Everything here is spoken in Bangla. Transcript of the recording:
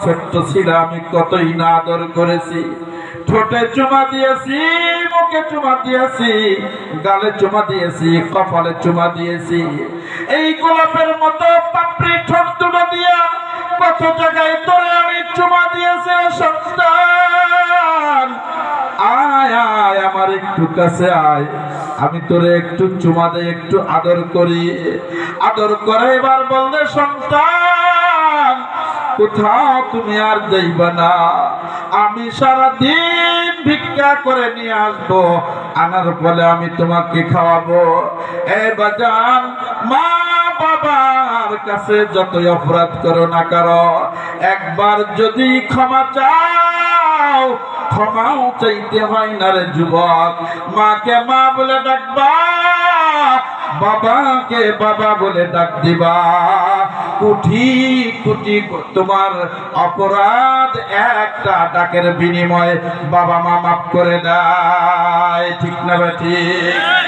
ছোট্ট ছিল আমি কতই না আদর করেছি। ঠোঁটে চুমা দিয়েছি, মুখে চুমা দিয়েছি, গালে চুমা দিয়েছি, কপালে চুমা দিয়েছি। এই গোলাপের মতো পাপড়ি ঠোঁট দুটো দিয়া কত জায়গায় তোরে আমি চুমা দিয়েছি। সন্তান আয় আয় আমার একটু কাছে আয়, আমি তোরে একটু চুমা দেই, একটু আদর করি। আদর করে এবার বললে সন্তান কোথাও তুমি আর যাইবা না, আমি সারাদিন ভিক্ষা করে নিয়ে আসবো, আনার ফলে আমি তোমাকে খাওয়াবো। এ বাজান, মা বাবার কাছে যতই অপরাধ করো না করো, একবার যদি ক্ষমা চাও ক্ষমাও চাইতে হয় না রে যুবক। মাকে মা বলে ডাকবা, বাবাকে বাবা বলে ডাক দিবা। কোটি কোটি তোমার অপরাধ একটা ডাকের বিনিময়ে বাবা মা মাফ করে দেয়। ঠিক না ঠিক?